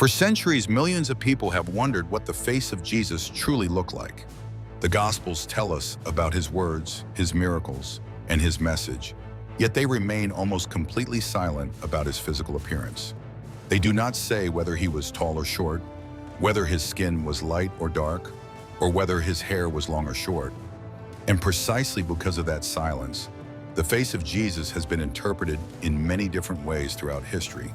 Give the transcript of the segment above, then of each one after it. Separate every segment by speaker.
Speaker 1: For centuries, millions of people have wondered what the face of Jesus truly looked like. The Gospels tell us about his words, his miracles, and his message, yet they remain almost completely silent about his physical appearance. They do not say whether he was tall or short, whether his skin was light or dark, or whether his hair was long or short. And precisely because of that silence, the face of Jesus has been interpreted in many different ways throughout history.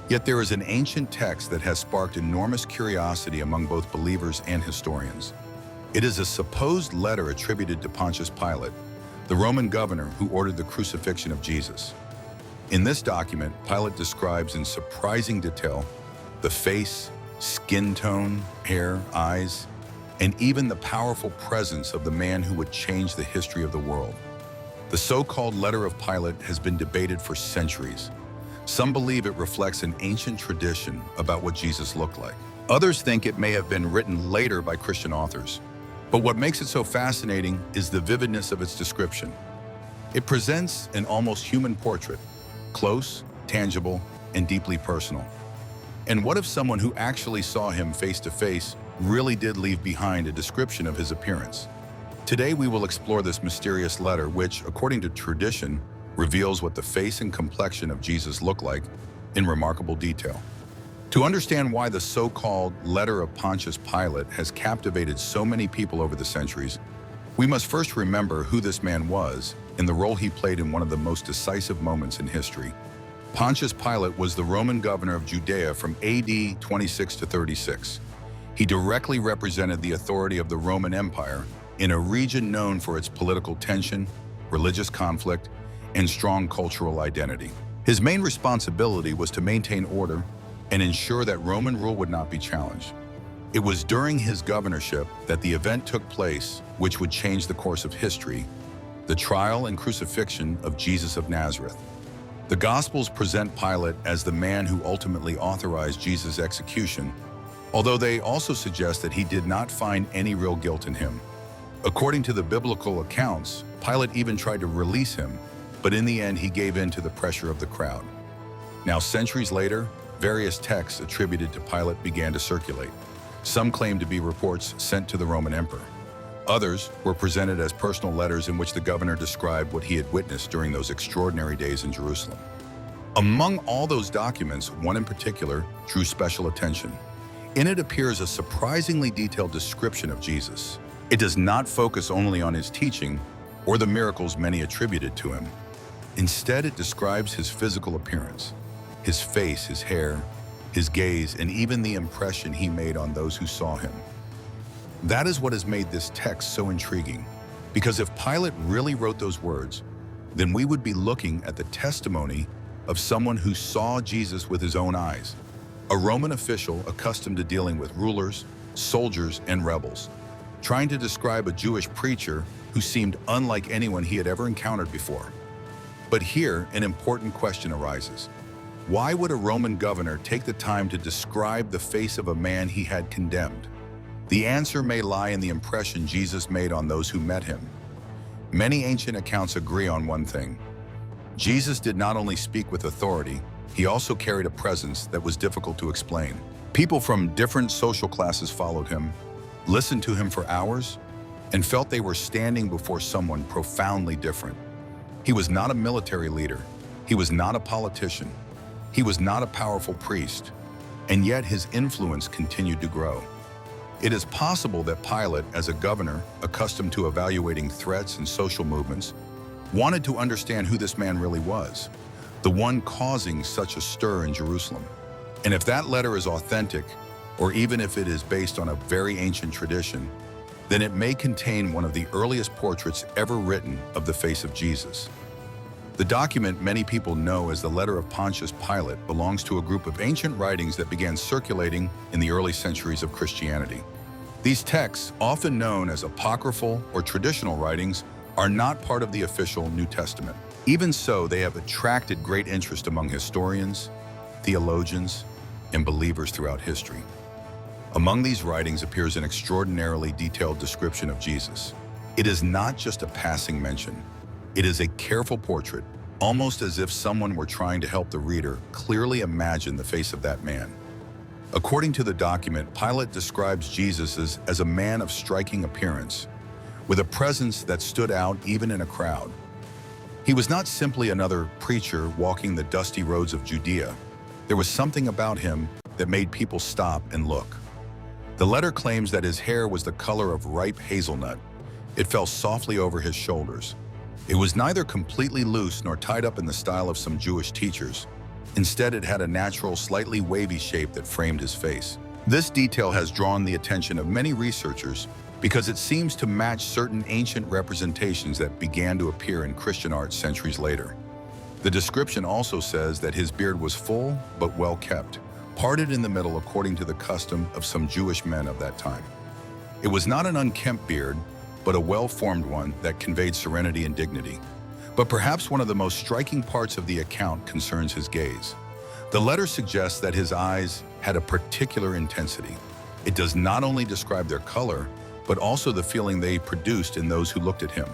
Speaker 1: Yet there is an ancient text that has sparked enormous curiosity among both believers and historians. It is a supposed letter attributed to Pontius Pilate, the Roman governor who ordered the crucifixion of Jesus. In this document, Pilate describes in surprising detail the face, skin tone, hair, eyes, and even the powerful presence of the man who would change the history of the world. The so-called Letter of Pilate has been debated for centuries. Some believe it reflects an ancient tradition about what Jesus looked like. Others think it may have been written later by Christian authors. But what makes it so fascinating is the vividness of its description. It presents an almost human portrait, close, tangible, and deeply personal. And what if someone who actually saw him face to face really did leave behind a description of his appearance? Today we will explore this mysterious letter which, according to tradition, reveals what the face and complexion of Jesus looked like in remarkable detail. To understand why the so-called Letter of Pontius Pilate has captivated so many people over the centuries, we must first remember who this man was and the role he played in one of the most decisive moments in history. Pontius Pilate was the Roman governor of Judea from AD 26 to 36. He directly represented the authority of the Roman Empire in a region known for its political tension, religious conflict, and strong cultural identity. His main responsibility was to maintain order and ensure that Roman rule would not be challenged. It was during his governorship that the event took place which would change the course of history, the trial and crucifixion of Jesus of Nazareth. The Gospels present Pilate as the man who ultimately authorized Jesus' execution, although they also suggest that he did not find any real guilt in him. According to the biblical accounts, Pilate even tried to release him, but in the end he gave in to the pressure of the crowd. Now, centuries later, various texts attributed to Pilate began to circulate. Some claimed to be reports sent to the Roman emperor. Others were presented as personal letters in which the governor described what he had witnessed during those extraordinary days in Jerusalem. Among all those documents, one in particular drew special attention. In it appears a surprisingly detailed description of Jesus. It does not focus only on his teaching or the miracles many attributed to him. Instead, it describes his physical appearance, his face, his hair, his gaze, and even the impression he made on those who saw him. That is what has made this text so intriguing, because if Pilate really wrote those words, then we would be looking at the testimony of someone who saw Jesus with his own eyes, a Roman official accustomed to dealing with rulers, soldiers, and rebels, trying to describe a Jewish preacher who seemed unlike anyone he had ever encountered before. But here, an important question arises. Why would a Roman governor take the time to describe the face of a man he had condemned? The answer may lie in the impression Jesus made on those who met him. Many ancient accounts agree on one thing. Jesus did not only speak with authority, he also carried a presence that was difficult to explain. People from different social classes followed him, listened to him for hours, and felt they were standing before someone profoundly different. He was not a military leader. He was not a politician. He was not a powerful priest, and yet his influence continued to grow. It is possible that Pilate, as a governor accustomed to evaluating threats and social movements, wanted to understand who this man really was, the one causing such a stir in Jerusalem. And if that letter is authentic, or even if it is based on a very ancient tradition, then it may contain one of the earliest portraits ever written of the face of Jesus. The document many people know as the Letter of Pontius Pilate belongs to a group of ancient writings that began circulating in the early centuries of Christianity. These texts, often known as apocryphal or traditional writings, are not part of the official New Testament. Even so, they have attracted great interest among historians, theologians, and believers throughout history. Among these writings appears an extraordinarily detailed description of Jesus. It is not just a passing mention. It is a careful portrait, almost as if someone were trying to help the reader clearly imagine the face of that man. According to the document, Pilate describes Jesus as a man of striking appearance, with a presence that stood out even in a crowd. He was not simply another preacher walking the dusty roads of Judea. There was something about him that made people stop and look. The letter claims that his hair was the color of ripe hazelnut. It fell softly over his shoulders. It was neither completely loose nor tied up in the style of some Jewish teachers. Instead, it had a natural, slightly wavy shape that framed his face. This detail has drawn the attention of many researchers because it seems to match certain ancient representations that began to appear in Christian art centuries later. The description also says that his beard was full but well kept, parted in the middle according to the custom of some Jewish men of that time. It was not an unkempt beard, but a well-formed one that conveyed serenity and dignity. But perhaps one of the most striking parts of the account concerns his gaze. The letter suggests that his eyes had a particular intensity. It does not only describe their color, but also the feeling they produced in those who looked at him.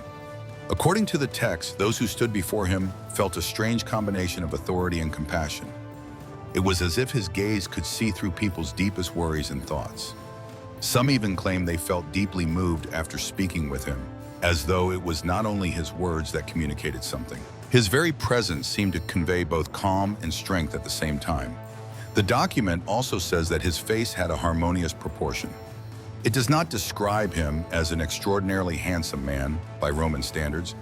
Speaker 1: According to the text, those who stood before him felt a strange combination of authority and compassion. It was as if his gaze could see through people's deepest worries and thoughts. Some even claim they felt deeply moved after speaking with him, as though it was not only his words that communicated something. His very presence seemed to convey both calm and strength at the same time. The document also says that his face had a harmonious proportion. It does not describe him as an extraordinarily handsome man by Roman standards,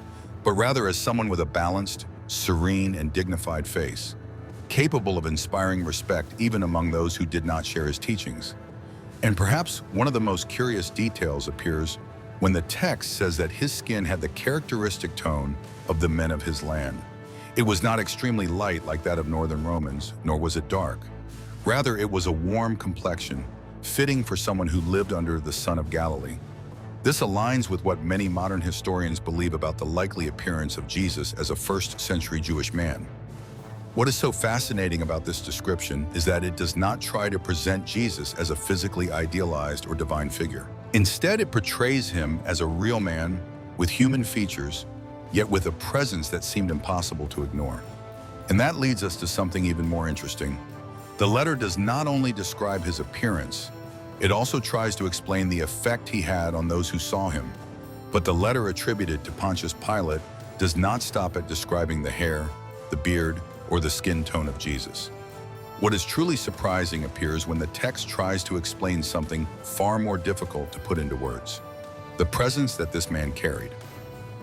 Speaker 1: but rather as someone with a balanced, serene, and dignified face, capable of inspiring respect even among those who did not share his teachings. And perhaps one of the most curious details appears when the text says that his skin had the characteristic tone of the men of his land. It was not extremely light like that of northern Romans, nor was it dark. Rather, it was a warm complexion, fitting for someone who lived under the Son of Galilee. This aligns with what many modern historians believe about the likely appearance of Jesus as a first-century Jewish man. What is so fascinating about this description is that it does not try to present Jesus as a physically idealized or divine figure. Instead, it portrays him as a real man with human features, yet with a presence that seemed impossible to ignore. And that leads us to something even more interesting. The letter does not only describe his appearance, it also tries to explain the effect he had on those who saw him. But the letter attributed to Pontius Pilate does not stop at describing the hair, the beard, or the skin tone of Jesus. What is truly surprising appears when the text tries to explain something far more difficult to put into words: the presence that this man carried.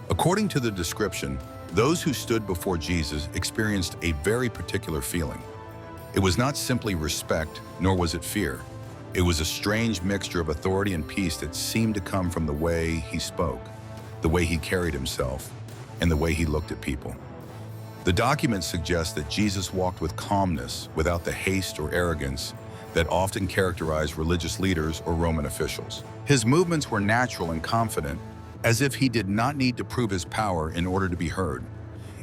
Speaker 1: According to the description, those who stood before Jesus experienced a very particular feeling. It was not simply respect, nor was it fear. It was a strange mixture of authority and peace that seemed to come from the way he spoke, the way he carried himself, and the way he looked at people. The document suggests that Jesus walked with calmness, without the haste or arrogance that often characterized religious leaders or Roman officials. His movements were natural and confident, as if he did not need to prove his power in order to be heard.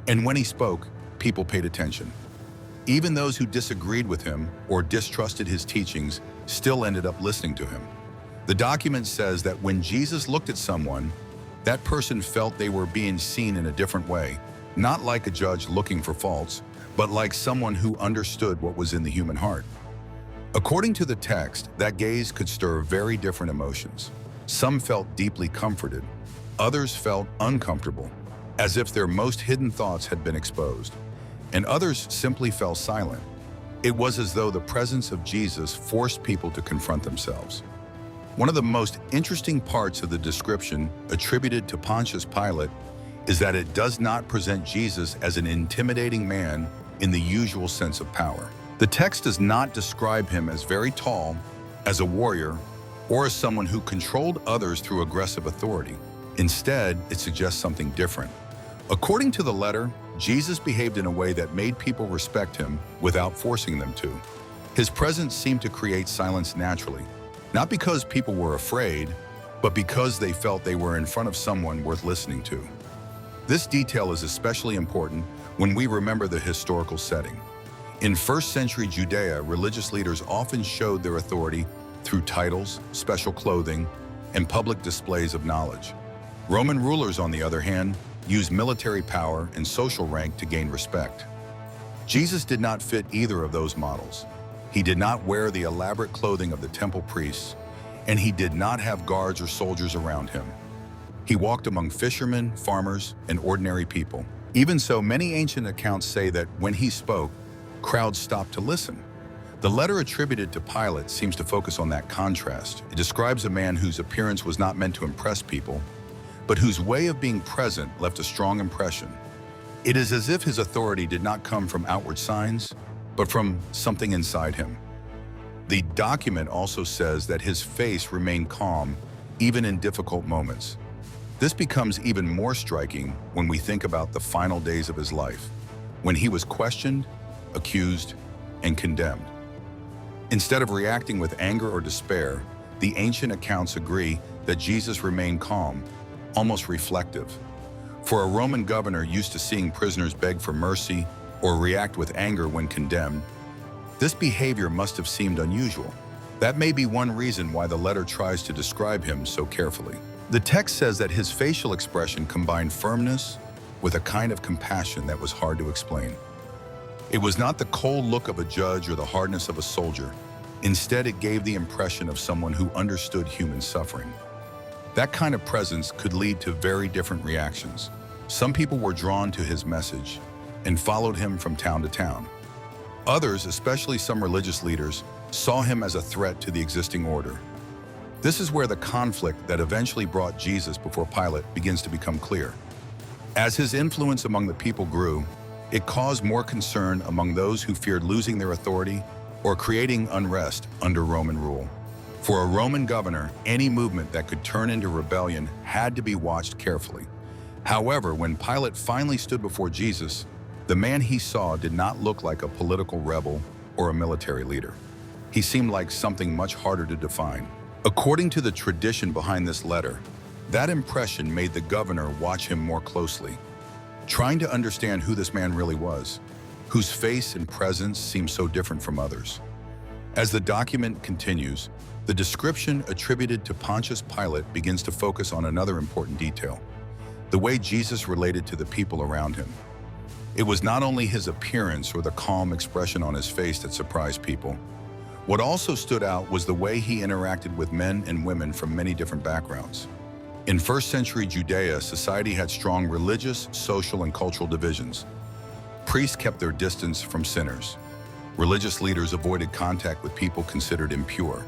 Speaker 1: And when he spoke, people paid attention. Even those who disagreed with him or distrusted his teachings still ended up listening to him. The document says that when Jesus looked at someone, that person felt they were being seen in a different way, not like a judge looking for faults, but like someone who understood what was in the human heart. According to the text, that gaze could stir very different emotions. Some felt deeply comforted, others felt uncomfortable, as if their most hidden thoughts had been exposed, and others simply fell silent. It was as though the presence of Jesus forced people to confront themselves. One of the most interesting parts of the description attributed to Pontius Pilate is that it does not present Jesus as an intimidating man in the usual sense of power. The text does not describe him as very tall, as a warrior, or as someone who controlled others through aggressive authority. Instead, it suggests something different. According to the letter, Jesus behaved in a way that made people respect him without forcing them to. His presence seemed to create silence naturally, not because people were afraid, but because they felt they were in front of someone worth listening to. This detail is especially important when we remember the historical setting. In first-century Judea, religious leaders often showed their authority through titles, special clothing, and public displays of knowledge. Roman rulers, on the other hand, used military power and social rank to gain respect. Jesus did not fit either of those models. He did not wear the elaborate clothing of the temple priests, and he did not have guards or soldiers around him. He walked among fishermen, farmers, and ordinary people. Even so, many ancient accounts say that when he spoke, crowds stopped to listen. The letter attributed to Pilate seems to focus on that contrast. It describes a man whose appearance was not meant to impress people, but whose way of being present left a strong impression. It is as if his authority did not come from outward signs, but from something inside him. The document also says that his face remained calm, even in difficult moments. This becomes even more striking when we think about the final days of his life, when he was questioned, accused, and condemned. Instead of reacting with anger or despair, the ancient accounts agree that Jesus remained calm, almost reflective. For a Roman governor used to seeing prisoners beg for mercy or react with anger when condemned, this behavior must have seemed unusual. That may be one reason why the letter tries to describe him so carefully. The text says that his facial expression combined firmness with a kind of compassion that was hard to explain. It was not the cold look of a judge or the hardness of a soldier. Instead, it gave the impression of someone who understood human suffering. That kind of presence could lead to very different reactions. Some people were drawn to his message and followed him from town to town. Others, especially some religious leaders, saw him as a threat to the existing order. This is where the conflict that eventually brought Jesus before Pilate begins to become clear. As his influence among the people grew, it caused more concern among those who feared losing their authority or creating unrest under Roman rule. For a Roman governor, any movement that could turn into rebellion had to be watched carefully. However, when Pilate finally stood before Jesus, the man he saw did not look like a political rebel or a military leader. He seemed like something much harder to define. According to the tradition behind this letter, that impression made the governor watch him more closely, trying to understand who this man really was, whose face and presence seemed so different from others. As the document continues, the description attributed to Pontius Pilate begins to focus on another important detail: the way Jesus related to the people around him. It was not only his appearance or the calm expression on his face that surprised people. What also stood out was the way he interacted with men and women from many different backgrounds. In first century Judea, society had strong religious, social, and cultural divisions. Priests kept their distance from sinners. Religious leaders avoided contact with people considered impure.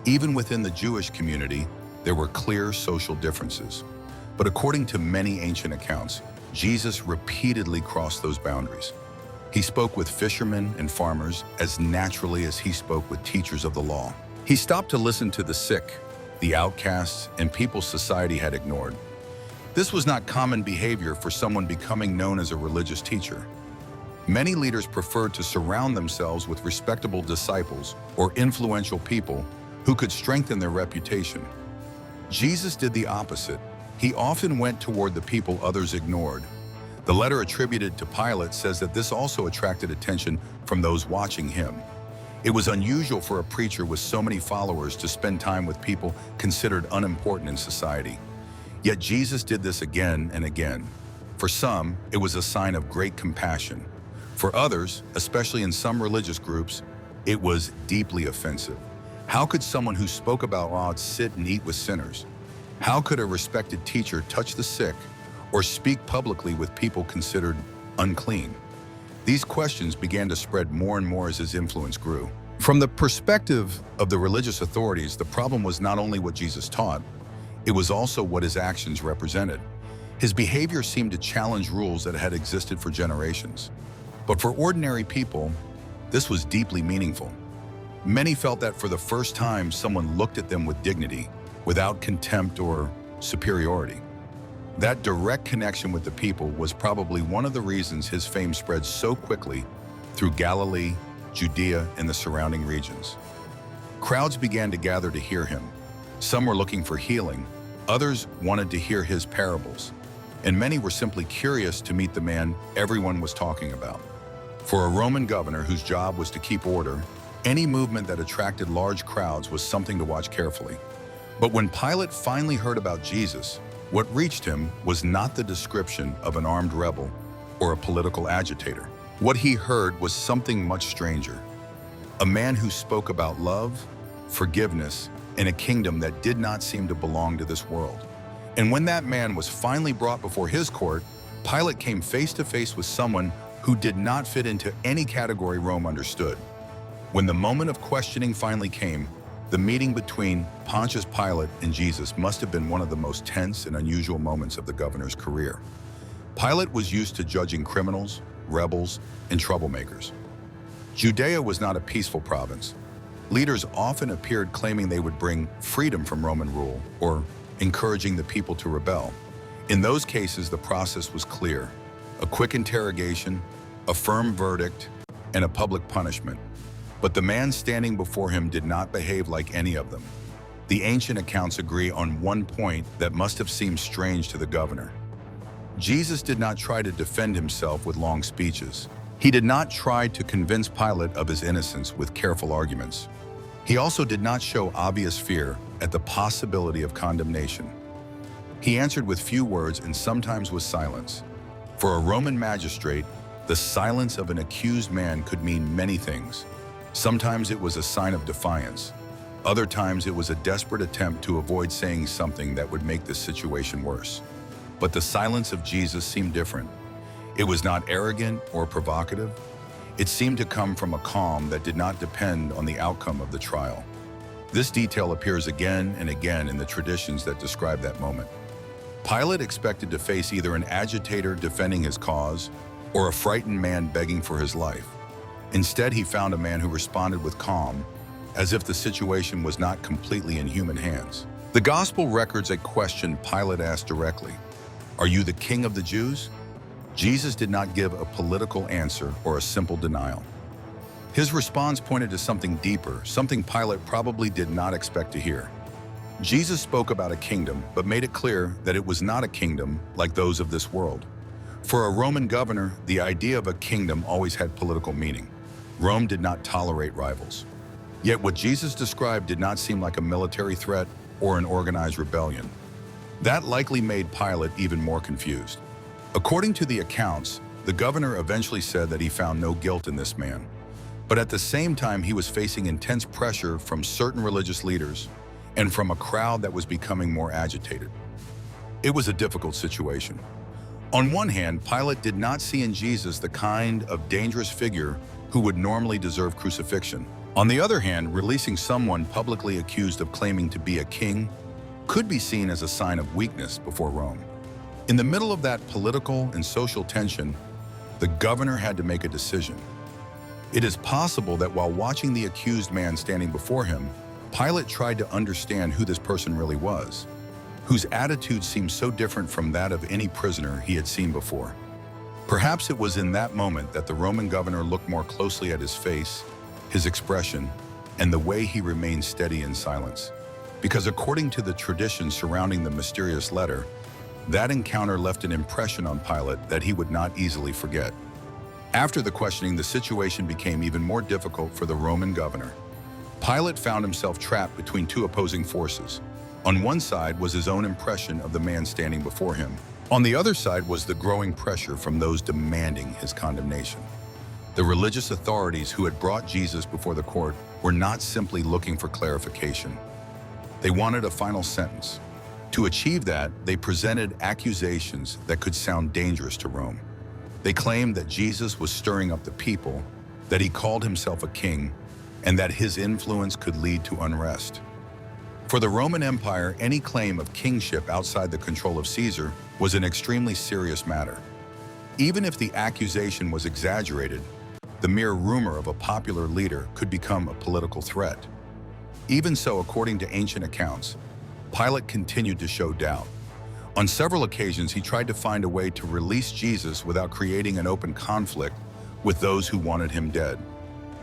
Speaker 1: Even within the Jewish community, there were clear social differences. But according to many ancient accounts, Jesus repeatedly crossed those boundaries. He spoke with fishermen and farmers as naturally as he spoke with teachers of the law. He stopped to listen to the sick, the outcasts, and people society had ignored. This was not common behavior for someone becoming known as a religious teacher. Many leaders preferred to surround themselves with respectable disciples or influential people who could strengthen their reputation. Jesus did the opposite. He often went toward the people others ignored. The letter attributed to Pilate says that this also attracted attention from those watching him. It was unusual for a preacher with so many followers to spend time with people considered unimportant in society. Yet Jesus did this again and again. For some, it was a sign of great compassion. For others, especially in some religious groups, it was deeply offensive. How could someone who spoke about God sit and eat with sinners? How could a respected teacher touch the sick or speak publicly with people considered unclean? These questions began to spread more and more as his influence grew. From the perspective of the religious authorities, the problem was not only what Jesus taught, it was also what his actions represented. His behavior seemed to challenge rules that had existed for generations. But for ordinary people, this was deeply meaningful. Many felt that for the first time, someone looked at them with dignity, without contempt or superiority. That direct connection with the people was probably one of the reasons his fame spread so quickly through Galilee, Judea, and the surrounding regions. Crowds began to gather to hear him. Some were looking for healing, others wanted to hear his parables, and many were simply curious to meet the man everyone was talking about. For a Roman governor whose job was to keep order, any movement that attracted large crowds was something to watch carefully. But when Pilate finally heard about Jesus, what reached him was not the description of an armed rebel or a political agitator. What he heard was something much stranger. a man who spoke about love, forgiveness, and a kingdom that did not seem to belong to this world. And when that man was finally brought before his court, Pilate came face to face with someone who did not fit into any category Rome understood. When the moment of questioning finally came, the meeting between Pontius Pilate and Jesus must have been one of the most tense and unusual moments of the governor's career. Pilate was used to judging criminals, rebels, and troublemakers. Judea was not a peaceful province. Leaders often appeared claiming they would bring freedom from Roman rule or encouraging the people to rebel. In those cases, the process was clear: a quick interrogation, a firm verdict, and a public punishment. But the man standing before him did not behave like any of them. The ancient accounts agree on one point that must have seemed strange to the governor. Jesus did not try to defend himself with long speeches. He did not try to convince Pilate of his innocence with careful arguments. He also did not show obvious fear at the possibility of condemnation. He answered with few words and sometimes with silence. For a Roman magistrate, the silence of an accused man could mean many things. Sometimes it was a sign of defiance. Other times it was a desperate attempt to avoid saying something that would make the situation worse. But the silence of Jesus seemed different. It was not arrogant or provocative. It seemed to come from a calm that did not depend on the outcome of the trial. This detail appears again and again in the traditions that describe that moment. Pilate expected to face either an agitator defending his cause or a frightened man begging for his life. Instead, he found a man who responded with calm, as if the situation was not completely in human hands. The Gospel records a question Pilate asked directly: "Are you the king of the Jews?" Jesus did not give a political answer or a simple denial. His response pointed to something deeper, something Pilate probably did not expect to hear. Jesus spoke about a kingdom, but made it clear that it was not a kingdom like those of this world. For a Roman governor, the idea of a kingdom always had political meaning. Rome did not tolerate rivals. Yet what Jesus described did not seem like a military threat or an organized rebellion. That likely made Pilate even more confused. According to the accounts, the governor eventually said that he found no guilt in this man. But at the same time, he was facing intense pressure from certain religious leaders and from a crowd that was becoming more agitated. It was a difficult situation. On one hand, Pilate did not see in Jesus the kind of dangerous figure who would normally deserve crucifixion. On the other hand, releasing someone publicly accused of claiming to be a king could be seen as a sign of weakness before Rome. In the middle of that political and social tension, the governor had to make a decision. It is possible that while watching the accused man standing before him, Pilate tried to understand who this person really was, whose attitude seemed so different from that of any prisoner he had seen before. Perhaps it was in that moment that the Roman governor looked more closely at his face, his expression, and the way he remained steady in silence. Because according to the tradition surrounding the mysterious letter, that encounter left an impression on Pilate that he would not easily forget. After the questioning, the situation became even more difficult for the Roman governor. Pilate found himself trapped between two opposing forces. On one side was his own impression of the man standing before him. On the other side was the growing pressure from those demanding his condemnation. The religious authorities who had brought Jesus before the court were not simply looking for clarification. They wanted a final sentence. To achieve that, they presented accusations that could sound dangerous to Rome. They claimed that Jesus was stirring up the people, that he called himself a king, and that his influence could lead to unrest. For the Roman Empire, any claim of kingship outside the control of Caesar was an extremely serious matter. Even if the accusation was exaggerated, the mere rumor of a popular leader could become a political threat. Even so, according to ancient accounts, Pilate continued to show doubt. On several occasions, he tried to find a way to release Jesus without creating an open conflict with those who wanted him dead.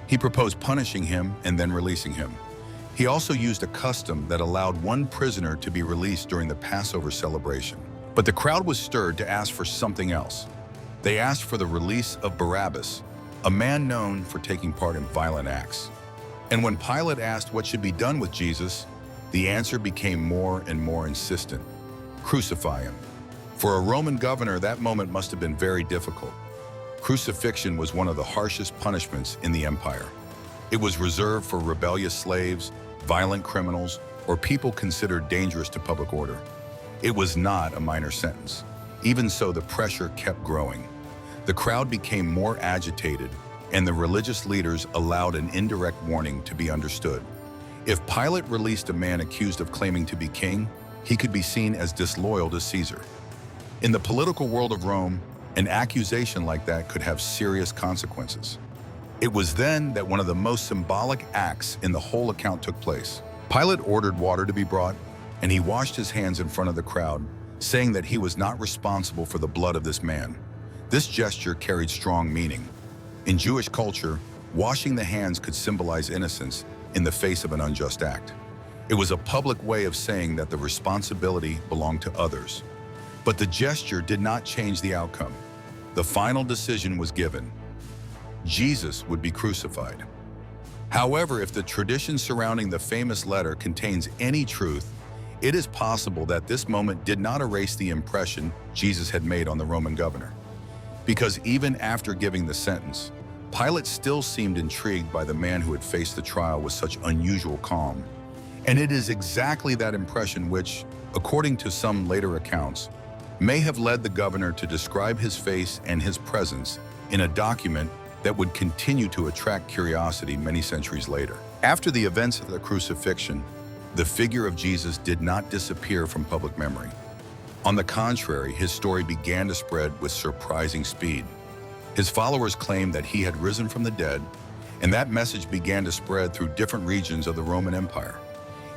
Speaker 1: He proposed punishing him and then releasing him. He also used a custom that allowed one prisoner to be released during the Passover celebration. But the crowd was stirred to ask for something else. They asked for the release of Barabbas, a man known for taking part in violent acts. And when Pilate asked what should be done with Jesus, the answer became more and more insistent: crucify him. For a Roman governor, that moment must have been very difficult. Crucifixion was one of the harshest punishments in the empire. It was reserved for rebellious slaves, violent criminals, or people considered dangerous to public order. It was not a minor sentence. Even so, the pressure kept growing. The crowd became more agitated, and the religious leaders allowed an indirect warning to be understood. If Pilate released a man accused of claiming to be king, he could be seen as disloyal to Caesar. In the political world of Rome, an accusation like that could have serious consequences. It was then that one of the most symbolic acts in the whole account took place. Pilate ordered water to be brought, and he washed his hands in front of the crowd, saying that he was not responsible for the blood of this man. This gesture carried strong meaning. In Jewish culture, washing the hands could symbolize innocence in the face of an unjust act. It was a public way of saying that the responsibility belonged to others. But the gesture did not change the outcome. The final decision was given. Jesus would be crucified. However, if the tradition surrounding the famous letter contains any truth, it is possible that this moment did not erase the impression Jesus had made on the Roman governor. Because even after giving the sentence, Pilate still seemed intrigued by the man who had faced the trial with such unusual calm. And it is exactly that impression which, according to some later accounts, may have led the governor to describe his face and his presence in a document that would continue to attract curiosity many centuries later. After the events of the crucifixion, the figure of Jesus did not disappear from public memory. On the contrary, his story began to spread with surprising speed. His followers claimed that he had risen from the dead, and that message began to spread through different regions of the Roman Empire.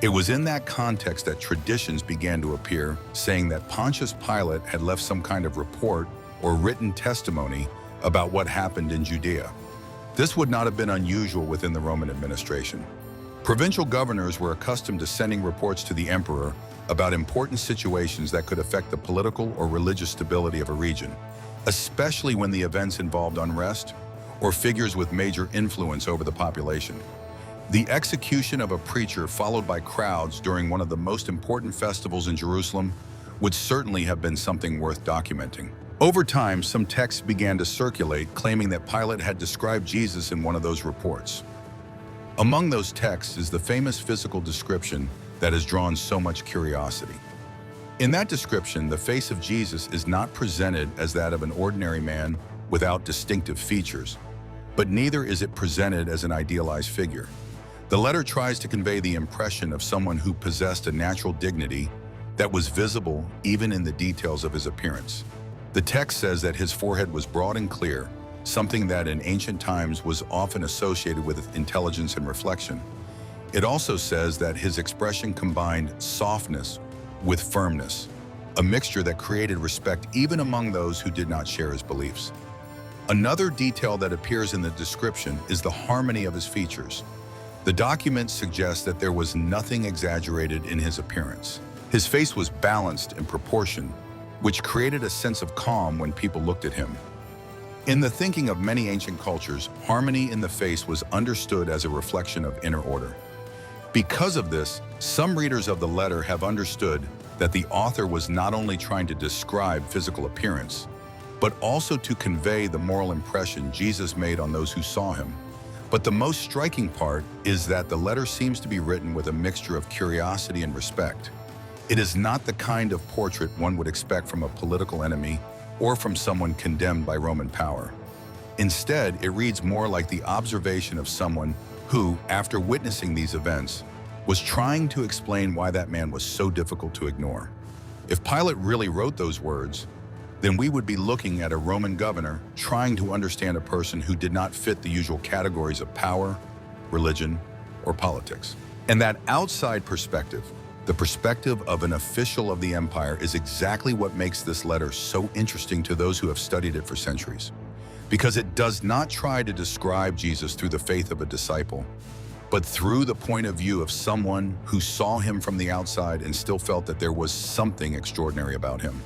Speaker 1: It was in that context that traditions began to appear, saying that Pontius Pilate had left some kind of report or written testimony about what happened in Judea. This would not have been unusual within the Roman administration. Provincial governors were accustomed to sending reports to the emperor about important situations that could affect the political or religious stability of a region, especially when the events involved unrest or figures with major influence over the population. The execution of a preacher followed by crowds during one of the most important festivals in Jerusalem would certainly have been something worth documenting. Over time, some texts began to circulate claiming that Pilate had described Jesus in one of those reports. Among those texts is the famous physical description that has drawn so much curiosity. In that description, the face of Jesus is not presented as that of an ordinary man without distinctive features, but neither is it presented as an idealized figure. The letter tries to convey the impression of someone who possessed a natural dignity that was visible even in the details of his appearance. The text says that his forehead was broad and clear, something that in ancient times was often associated with intelligence and reflection. It also says that his expression combined softness with firmness, a mixture that created respect even among those who did not share his beliefs. Another detail that appears in the description is the harmony of his features. The document suggests that there was nothing exaggerated in his appearance. His face was balanced and proportioned, which created a sense of calm when people looked at him. In the thinking of many ancient cultures, harmony in the face was understood as a reflection of inner order. Because of this, some readers of the letter have understood that the author was not only trying to describe physical appearance, but also to convey the moral impression Jesus made on those who saw him. But the most striking part is that the letter seems to be written with a mixture of curiosity and respect. It is not the kind of portrait one would expect from a political enemy or from someone condemned by Roman power. Instead, it reads more like the observation of someone who, after witnessing these events, was trying to explain why that man was so difficult to ignore. If Pilate really wrote those words, then we would be looking at a Roman governor trying to understand a person who did not fit the usual categories of power, religion, or politics. And that outside perspective, the perspective of an official of the empire, is exactly what makes this letter so interesting to those who have studied it for centuries. Because it does not try to describe Jesus through the faith of a disciple, but through the point of view of someone who saw him from the outside and still felt that there was something extraordinary about him.